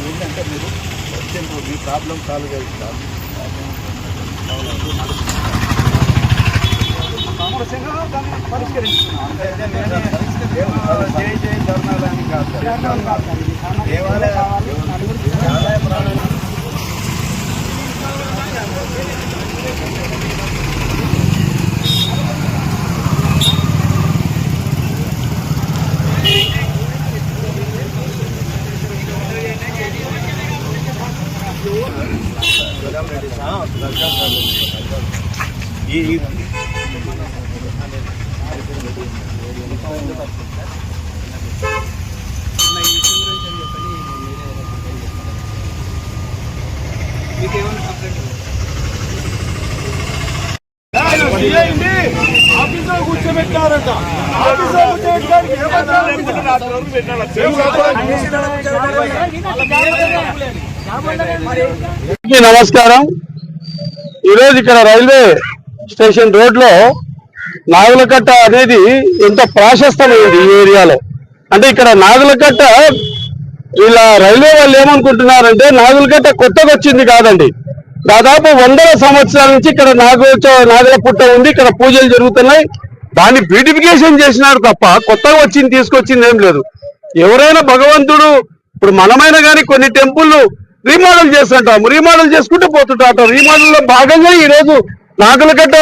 ఏంటంటే మీరు వచ్చిండ్రు, మీ ప్రాబ్లం సాల్వ్ చేస్తారు. పరిష్కరించుకున్నాం. జై జై ధర్నాలని కాదు, ఆఫీసులో కూర్చోబెట్టారంట. నమస్కారం. ఈరోజు ఇక్కడ రైల్వే స్టేషన్ రోడ్లో నాగులకట్ట అనేది ఎంతో ప్రాశస్తమైంది ఈ ఏరియాలో. అంటే ఇక్కడ నాగులకట్ట ఇలా రైల్వే వాళ్ళు ఏమనుకుంటున్నారంటే నాగులకట్ట కొత్తగా వచ్చింది కాదండి. దాదాపు 100 సంవత్సరాల నుంచి ఇక్కడ నాగుల పుట్ట ఉంది, ఇక్కడ పూజలు జరుగుతున్నాయి. దాన్ని బ్యూటిఫికేషన్ చేసినారు తప్ప కొత్తగా వచ్చింది తీసుకొచ్చింది ఏం లేదు. ఎవరైనా భగవంతుడు ఇప్పుడు మనమైనా కానీ కొన్ని టెంపుల్ రీమోడల్ చేస్తుంటాము, రీమోడల్ చేసుకుంటూ పోతుంటాం. రీమోడల్లో భాగంగా ఈరోజు నాగులకట్ట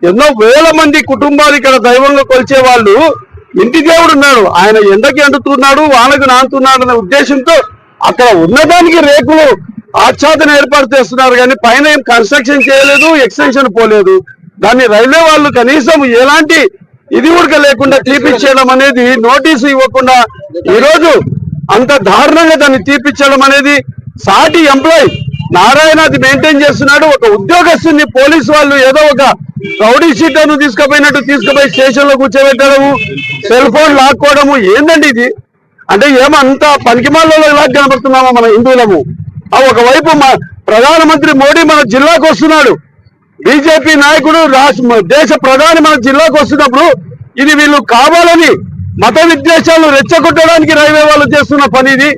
ఎన్నో వేల మంది కుటుంబాలు ఇక్కడ దైవంగా కొలిచే వాళ్ళు ఇంటి దేవుడు ఉన్నాడు, ఆయన ఎండకి అంటుతున్నాడు, వానకు నానుతున్నాడు అనే ఉద్దేశంతో అక్కడ ఉన్నదానికి రేకులు ఆచ్ఛాదన ఏర్పాటు చేస్తున్నారు. కానీ పైన ఏం కన్స్ట్రక్షన్ చేయలేదు, ఎక్స్టెన్షన్ పోలేదు. దాన్ని రైల్వే వాళ్ళు కనీసం ఎలాంటి ఇది కూడా లేకుండా తీపిచ్చేయడం అనేది, నోటీసు ఇవ్వకుండా ఈరోజు అంత దారుణంగా దాన్ని తీపిచ్చడం అనేది సాటి ఎంప్లాయీ నారాయణ అది మెయింటైన్ చేస్తున్నాడు. ఒక ఉద్యోగస్తుని పోలీసు వాళ్ళు ఏదో ఒక రౌడీ షీటర్ను తీసుకుపోయి స్టేషన్ లో కూర్చోబెట్టడము, సెల్ ఫోన్ లాక్కోవడము. ఏందండి ఇది? అంటే ఏమంతా పనికిమాలలో ఎలా కనబడుతున్నామో మన హిందువులము. ఒకవైపు ప్రధానమంత్రి మోడీ మన జిల్లాకు వస్తున్నాడు, బీజేపీ నాయకుడు దేశ ప్రధాని మన జిల్లాకు వస్తున్నప్పుడు ఇది వీళ్ళు కావాలని మత విద్వేషాలు రెచ్చగొట్టడానికి రైల్వే వాళ్ళు చేస్తున్న పని ఇది.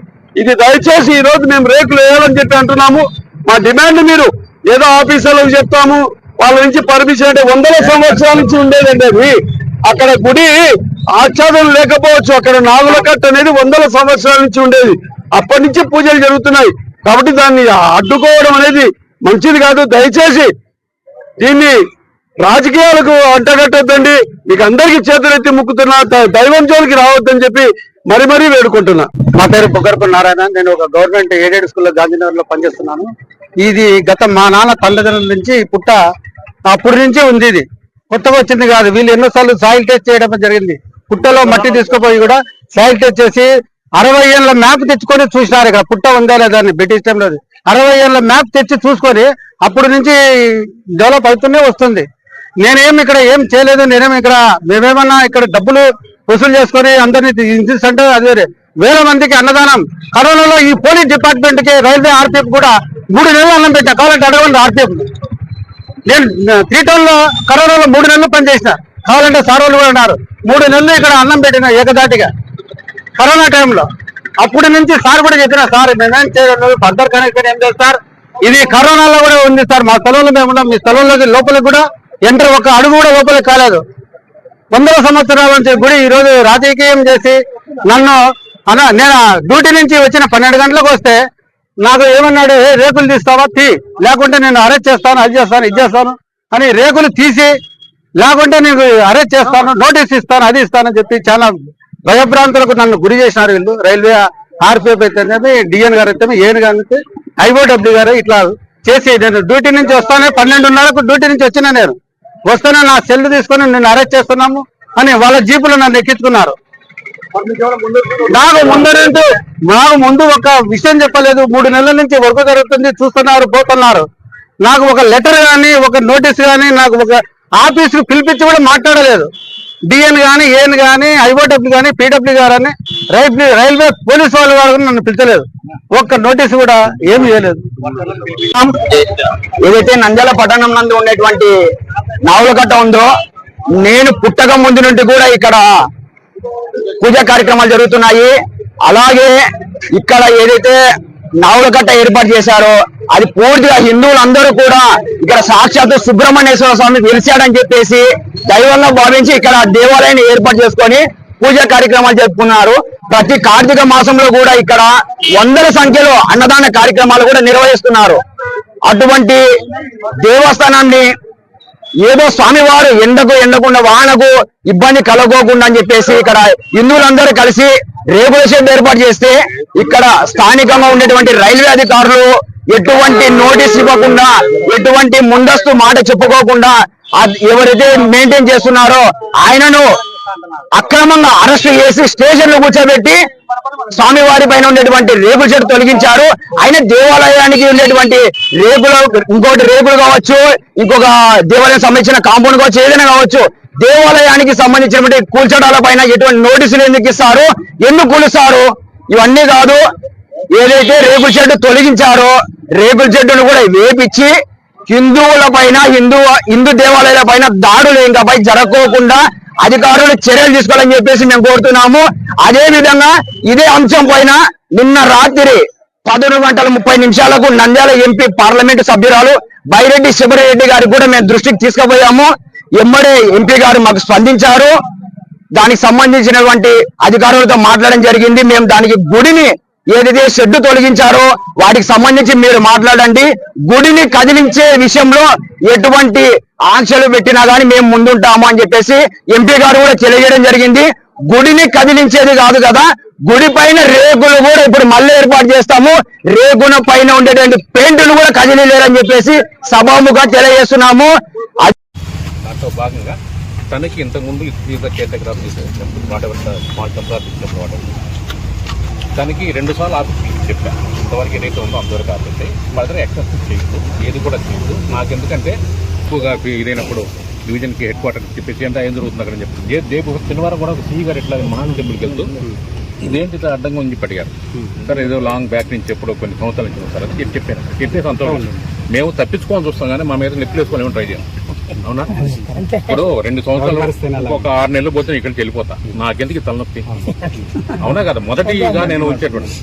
దయచేసి ఈ రోజు మేము రేకులు వేయాలని చెప్పి అంటున్నాము. మా డిమాండ్ మీరు ఏదో ఆఫీసర్లకు చెప్తాము, వాళ్ళ నుంచి పర్మిషన్ అంటే 100 సంవత్సరాల నుంచి ఉండేదండి అది. అక్కడ గుడి ఆచ్ఛాదన లేకపోవచ్చు, అక్కడ నాగులకట్ట అనేది 100 సంవత్సరాల నుంచి ఉండేది. అప్పటి నుంచి పూజలు జరుగుతున్నాయి. కాబట్టి దాన్ని అడ్డుకోవడం అనేది మంచిది కాదు. దయచేసి దీన్ని రాజకీయాలకు అంటగట్టొద్దండి. మీకు అందరికీ చేతులెత్తి ముక్కుతున్నా, దైవం జోలికి రావద్దని చెప్పి మరీ వేడుకుంటున్నా. మా పేరు బొగ్గరపు నారాయణ. నేను ఒక గవర్నమెంట్ ఎయిడెడ్ స్కూల్లో గాంధీనగర్ లో పనిచేస్తున్నాను. ఇది మా నాన్న తల్లిదండ్రుల నుంచి పుట్ట అప్పటి నుంచే ఉంది. ఇది కొత్తగా వచ్చింది కాదు. వీళ్ళు ఎన్నోసార్లు సాయిల్ టెస్ట్ చేయడం జరిగింది. పుట్టలో మట్టి తీసుకుపోయి కూడా సాయిల్ టెస్ట్ చేసి 60 ఏళ్ళ మ్యాప్ తెచ్చుకొని చూసినారు ఇక్కడ పుట్ట ఉందా లేదా అని. బ్రిటిష్ టైంలో 60 ఏళ్ళ మ్యాప్ తెచ్చి చూసుకొని అప్పటి నుంచి డెవలప్ అవుతూనే వస్తుంది. నేనేం ఇక్కడ ఏం చేయలేదు. మేమేమన్నా ఇక్కడ డబ్బులు వసూలు చేసుకొని అందరినీ అంటే అది వేల మందికి అన్నదానం. కరోనాలో ఈ పోలీస్ డిపార్ట్మెంట్ కి రైల్వే ఆర్పీఎఫ్ కూడా 3 నెలలు అన్నం పెట్టా. కావాలంటే అడగండి ఆర్పీఎఫ్. నేను 3 టౌన్ లో కరోనాలో 3 నెలలు పనిచేసిన. కావాలంటే సార్ వాళ్ళు కూడా ఉన్నారు. 3 నెలలు ఇక్కడ అన్నం పెట్టిన ఏకదాటిగా కరోనా టైంలో. అప్పటి నుంచి సార్ కూడా చెప్పిన, సార్ మేమేం చేయలేదు, ఫర్దర్ కనెక్షన్ ఏం లేదు సార్, ఇది కరోనాలో కూడా ఉంది సార్, మా స్థలంలో మేము ఉన్నాం, మీ స్థలంలోకి లోపలికి కూడా ఎంటర్ ఒక అడుగు కూడా లోపలికి కాలేదు. 100 సంవత్సరాల నుంచి గుడి ఈరోజు రాజకీయం చేసి నన్ను నేను డ్యూటీ నుంచి వచ్చిన 12 గంటలకు వస్తే నాకు ఏమన్నాడు, రేకులు తీస్తావా తీ, లేకుంటే నేను అరెస్ట్ చేస్తాను, అది చేస్తాను ఇది చేస్తాను అని రేకులు తీసి, లేకుంటే నీకు అరెస్ట్ చేస్తాను, నోటీస్ ఇస్తాను, అది ఇస్తానని చెప్పి చాలా భయభ్రాంతులకు నన్ను గురి చేసినారు వీళ్ళు. రైల్వే ఆర్పీఎఫ్ అయితే, డిఎన్ గారు అయితే, ఏఎన్ గారు అయితే, ఐఓడబ్ల్యూ గారు ఇట్లా చేసి నేను డ్యూటీ నుంచి వస్తానే 12:30కు డ్యూటీ నుంచి వచ్చినా నేను వస్తానే నా సెల్ తీసుకొని నేను అరెస్ట్ చేస్తున్నాము అని వాళ్ళ జీపులో నన్ను ఎక్కించుకున్నారు. నాకు ముందు ఒక విషయం చెప్పలేదు. 3 నెలల నుంచి వర్క్ జరుగుతుంది, చూస్తున్నారు, పోతున్నారు. నాకు ఒక లెటర్ కానీ ఒక నోటీస్ కానీ నాకు ఒక ఆఫీస్కి పిలిపించి కూడా మాట్లాడలేదు. డిఎన్ కానీ ఏఎన్ కానీ ఐఓడబ్ల్యూ కానీ పీడబ్ల్యూ గారని రైల్వే పోలీసు వాళ్ళు కూడా నన్ను పిలిచలేదు. ఒక్క నోటీస్ కూడా ఏమి చేయలేదు. ఏదైతే నంద్యాల పట్టణం నందు ఉండేటువంటి నాగులకట్ట ఉందో, నేను పుట్టక ముందు నుండి కూడా ఇక్కడ పూజా కార్యక్రమాలు జరుగుతున్నాయి. అలాగే ఇక్కడ ఏదైతే నావులకట్ట ఏర్పాటు చేశారో అది పూర్తిగా హిందువులందరూ కూడా ఇక్కడ సాక్షాత్తు సుబ్రహ్మణ్యేశ్వర స్వామి వెలిశాడని చెప్పేసి దైవంగా భావించి ఇక్కడ దేవాలయాన్ని ఏర్పాటు చేసుకొని పూజా కార్యక్రమాలు జరుపుకున్నారు. ప్రతి కార్తీక మాసంలో కూడా ఇక్కడ వందల సంఖ్యలో అన్నదాన కార్యక్రమాలు కూడా నిర్వహిస్తున్నారు. అటువంటి దేవస్థానాన్ని ఏదో స్వామివారు ఎండకుండా వానకు ఇబ్బంది కలగోకుండా అని చెప్పేసి ఇక్కడ హిందువులందరూ కలిసి రేకుల షెడ్ ఏర్పాటు చేస్తే ఇక్కడ స్థానికంగా ఉండేటువంటి రైల్వే అధికారులు ఎటువంటి నోటీస్ ఇవ్వకుండా, ఎటువంటి ముందస్తు మాట చెప్పుకోకుండా ఎవరైతే మెయింటైన్ చేస్తున్నారో ఆయనను అక్రమంగా అరెస్ట్ చేసి స్టేషన్ లో కూర్చోబెట్టి స్వామివారి పైన ఉండేటువంటి రేకుల షెడ్ తొలగించారు. ఆయన దేవాలయానికి ఉండేటువంటి ఇంకోటి రేకులు కావచ్చు, ఇంకొక దేవాలయం సంబంధించిన కాంపౌండ్ కావచ్చు, ఏదైనా కావచ్చు, దేవాలయానికి సంబంధించినటువంటి కూల్చడాల పైన ఎటువంటి నోటీసులు ఎందుకు ఇస్తారు, ఎందుకు కూలుస్తారు? ఇవన్నీ కాదు, ఏదైతే రేకుల షెడ్ తొలగించారో రేకుల షెడ్డును కూడా వేపించి హిందువుల పైన హిందూ దేవాలయాల పైన దాడులు ఇంకపై జరగకోకుండా అధికారులు చర్యలు తీసుకోవాలని చెప్పేసి మేము కోరుతున్నాము. అదే విధంగా ఇదే అంశం పైన నిన్న రాత్రి 11:30 నంద్యాల ఎంపీ పార్లమెంటు సభ్యురాలు బైరెడ్డి శివరెడ్డి గారికి కూడా మేము దృష్టికి తీసుకుపోయాము. ఎమ్మడే ఎంపీ గారు మాకు స్పందించారు. దానికి సంబంధించినటువంటి అధికారులతో మాట్లాడడం జరిగింది. మేము దానికి గుడిని ఏదైతే షెడ్డు తొలగించారో వాటికి సంబంధించి మీరు మాట్లాడండి. గుడిని కదిలించే విషయంలో ఎటువంటి ఆంక్షలు పెట్టినా గానీ మేము ముందుంటాము అని చెప్పేసి ఎంపీ గారు కూడా తెలియజేయడం జరిగింది. గుడిని కదిలించేది కాదు కదా, గుడి పైన రేకులు కూడా ఇప్పుడు మళ్ళీ ఏర్పాటు చేస్తాము. రేకుల పైన ఉండేటువంటి పెయింటులు కూడా కదిలేరని చెప్పేసి సభాముగా తెలియజేస్తున్నాము. దాంట్లో భాగంగా తనకి ఇంతకుముందు కేటగ్రాఫ్ తనకి 2 సార్లు ఆఫీస్ చెప్పాను. ఇంతవరకు ఏదైతే ఉందో అంతవరకు ఆపేస్తాయి, మళ్ళీ ఎక్సెప్ట్ చేయొద్దు, ఏది కూడా చేయొద్దు. నాకెందుకంటే ఎక్కువగా ఇదైనప్పుడు డివిజన్కి హెడ్ క్వార్టర్కి చెప్పేసి ఎంత ఏం జరుగుతుంది అక్కడ చెప్పి రేపు శనివారం కూడా సీ గారు ఎట్లా మహాన్ టెంపుల్కి వెళ్తూ ఇదేంటి అడ్డంగా ఉంది చెప్పారు సార్. ఏదో లాంగ్ బ్యాక్ నుంచి ఎప్పుడో కొన్ని సంవత్సరాల నుంచి సార్ అది చెప్పాను. చెప్పే సంతోషం మేము తప్పించుకోవాలని చూస్తాం కానీ మా మీద నెప్పులు వేసుకొని ట్రై చేయం. అవునా? ఇప్పుడు 2 సంవత్సరాలు ఒక 6 నెలలు పోతే ఇక్కడికి వెళ్ళిపోతా. నాకెందుకు తలనొప్పి? అవునా కదా? మొదటిగా నేను వచ్చేటువంటి